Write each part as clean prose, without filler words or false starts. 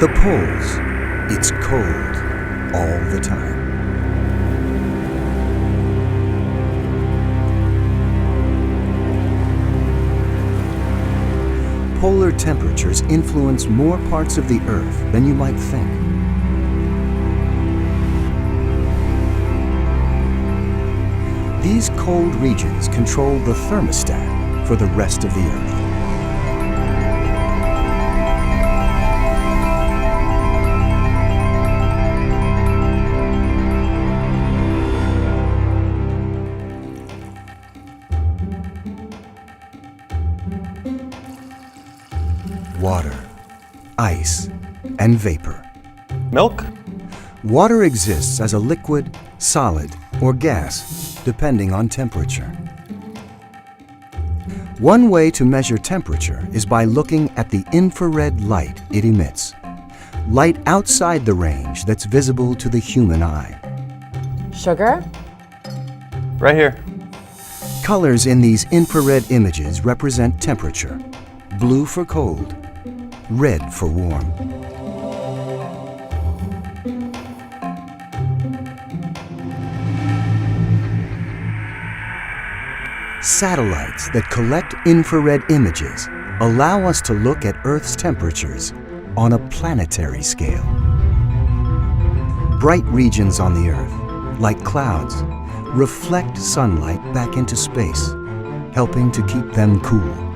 the poles, it's cold all the time. Polar temperatures influence more parts of the Earth than you might think. These cold regions control the thermostat for the rest of the Earth. Water, ice, and vapor. Milk? Water exists as a liquid, solid, or gas, depending on temperature. One way to measure temperature is by looking at the infrared light it emits, light outside the range that's visible to the human eye. Sugar? Right here. Colors in these infrared images represent temperature: blue for cold, red for warm. Satellites that collect infrared images allow us to look at Earth's temperatures on a planetary scale. Bright regions on the Earth, like clouds, reflect sunlight back into space, helping to keep them cool.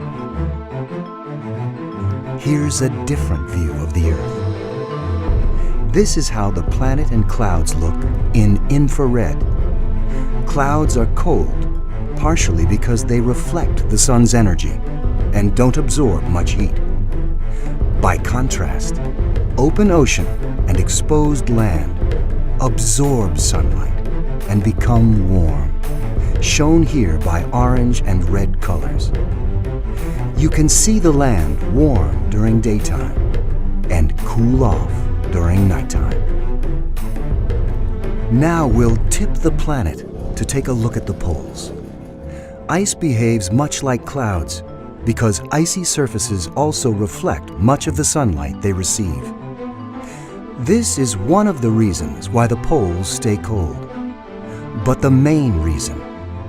Here's a different view of the Earth. This is how the planet and clouds look in infrared. Clouds are cold, partially because they reflect the sun's energy and don't absorb much heat. By contrast, open ocean and exposed land absorb sunlight and become warm, shown here by orange and red colors. You can see the land warm during daytime and cool off during nighttime. Now we'll tip the planet to take a look at the poles. Ice behaves much like clouds because icy surfaces also reflect much of the sunlight they receive. This is one of the reasons why the poles stay cold. But the main reason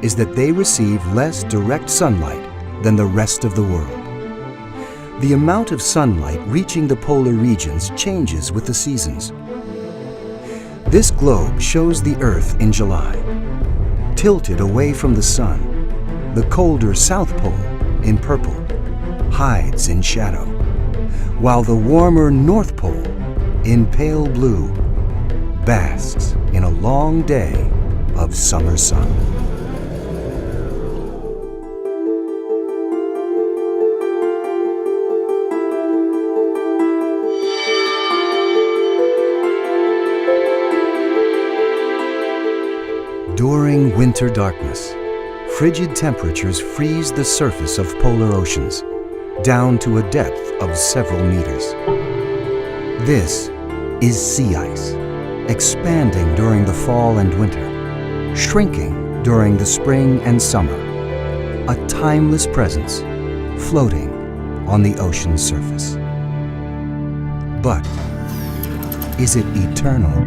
is that they receive less direct sunlight than the rest of the world. The amount of sunlight reaching the polar regions changes with the seasons. This globe shows the Earth in July. Tilted away from the sun, the colder South Pole, in purple, hides in shadow, while the warmer North Pole, in pale blue, basks in a long day of summer sun. During winter darkness, frigid temperatures freeze the surface of polar oceans down to a depth of several meters. This is sea ice, expanding during the fall and winter, shrinking during the spring and summer, a timeless presence floating on the ocean's surface. But is it eternal?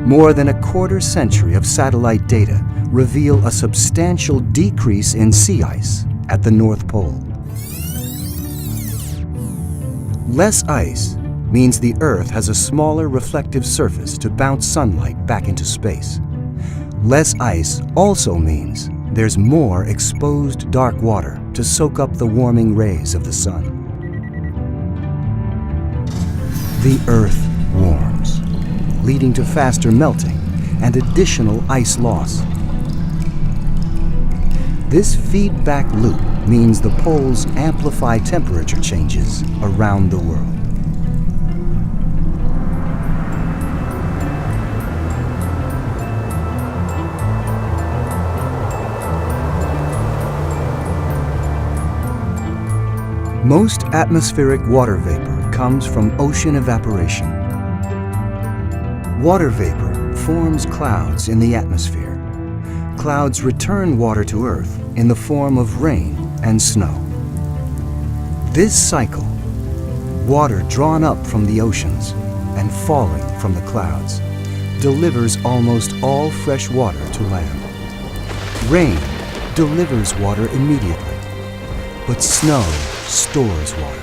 More than a quarter century of satellite data reveal a substantial decrease in sea ice at the North Pole. Less ice means the Earth has a smaller reflective surface to bounce sunlight back into space. Less ice also means there's more exposed dark water to soak up the warming rays of the sun. The Earth warms, leading to faster melting and additional ice loss. This feedback loop means the poles amplify temperature changes around the world. Most atmospheric water vapor comes from ocean evaporation. Water vapor forms clouds in the atmosphere. Clouds return water to Earth in the form of rain and snow. This cycle water drawn up from the oceans and falling from the clouds, delivers almost all fresh water to land. Rain delivers water immediately, but snow stores water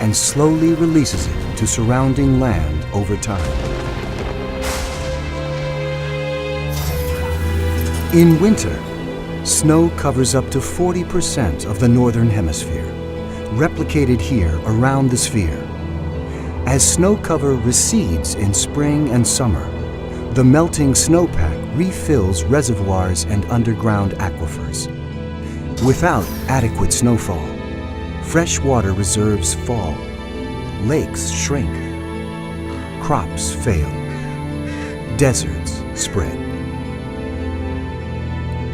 and slowly releases it to surrounding land over time. In winter, snow covers up to 40% of the northern hemisphere, replicated here around the sphere. As snow cover recedes in spring and summer, the melting snowpack refills reservoirs and underground aquifers. Without adequate snowfall, freshwater reserves fall, lakes shrink, crops fail, deserts spread.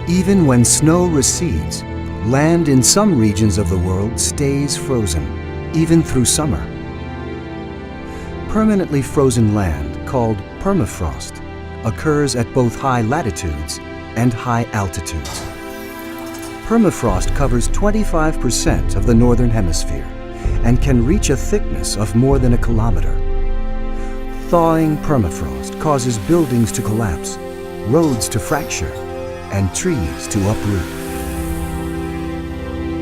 Even when snow recedes, land in some regions of the world stays frozen, even through summer. Permanently frozen land, called permafrost, occurs at both high latitudes and high altitudes. Permafrost covers 25% of the northern hemisphere and can reach a thickness of more than a kilometer. Thawing permafrost causes buildings to collapse, roads to fracture, and trees to uproot.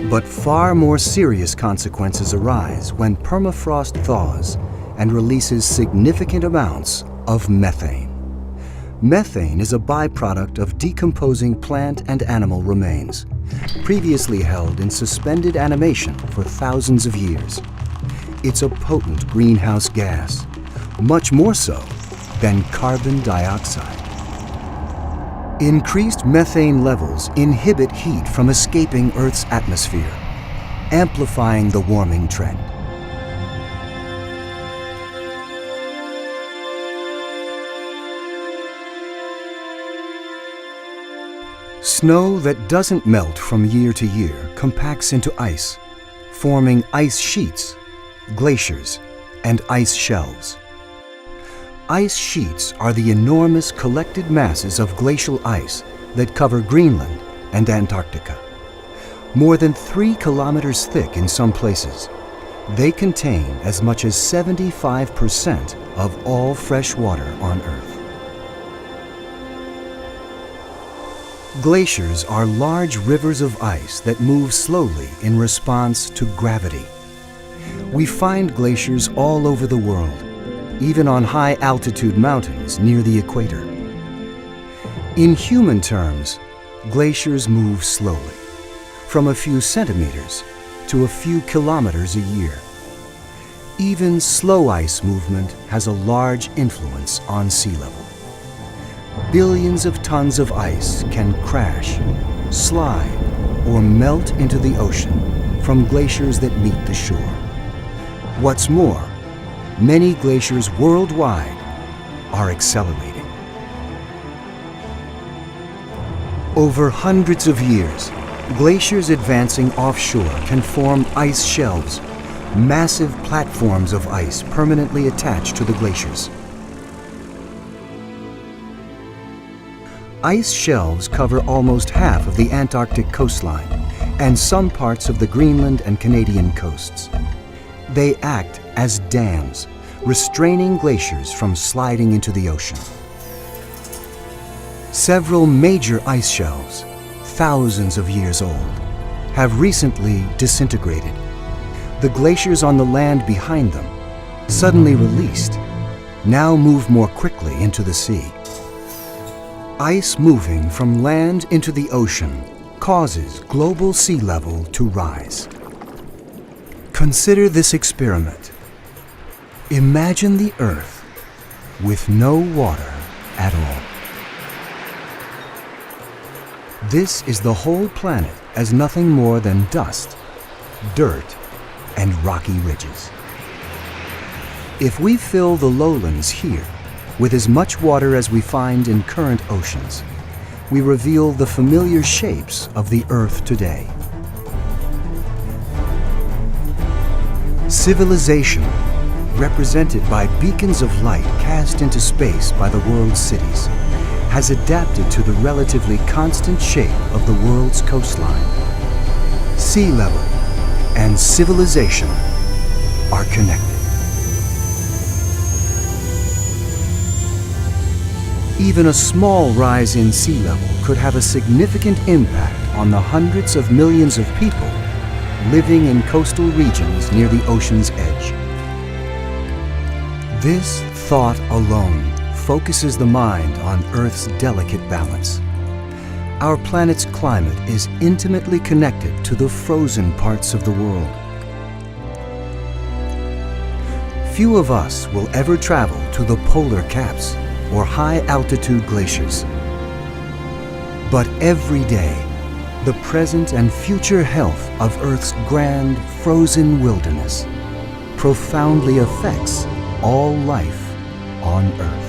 But far more serious consequences arise when permafrost thaws and releases significant amounts of methane. Methane is a byproduct of decomposing plant and animal remains, previously held in suspended animation for thousands of years. It's a potent greenhouse gas, much more so than carbon dioxide. Increased methane levels inhibit heat from escaping Earth's atmosphere, amplifying the warming trend. Snow that doesn't melt from year to year compacts into ice, forming ice sheets, glaciers, and ice shelves. Ice sheets are the enormous collected masses of glacial ice that cover Greenland and Antarctica. More than 3 kilometers thick in some places, they contain as much as 75% of all fresh water on Earth. Glaciers are large rivers of ice that move slowly in response to gravity. We find glaciers all over the world, even on high-altitude mountains near the equator. In human terms, glaciers move slowly, from a few centimeters to a few kilometers a year. Even slow ice movement has a large influence on sea level. Billions of tons of ice can crash, slide, or melt into the ocean from glaciers that meet the shore. What's more, many glaciers worldwide are accelerating. Over hundreds of years, glaciers advancing offshore can form ice shelves, massive platforms of ice permanently attached to the glaciers. Ice shelves cover almost half of the Antarctic coastline and some parts of the Greenland and Canadian coasts. They act as dams, restraining glaciers from sliding into the ocean. Several major ice shelves, thousands of years old, have recently disintegrated. The glaciers on the land behind them, suddenly released, now move more quickly into the sea. Ice moving from land into the ocean causes global sea level to rise. Consider this experiment. Imagine the Earth with no water at all. This is the whole planet as nothing more than dust, dirt, and rocky ridges. If we fill the lowlands here with as much water as we find in current oceans, we reveal the familiar shapes of the Earth today. Civilization, represented by beacons of light cast into space by the world's cities, has adapted to the relatively constant shape of the world's coastline. Sea level and civilization are connected. Even a small rise in sea level could have a significant impact on the hundreds of millions of people living in coastal regions near the ocean's edge. This thought alone focuses the mind on Earth's delicate balance. Our planet's climate is intimately connected to the frozen parts of the world. Few of us will ever travel to the polar caps or high-altitude glaciers. But every day, the present and future health of Earth's grand, frozen wilderness profoundly affects all life on Earth.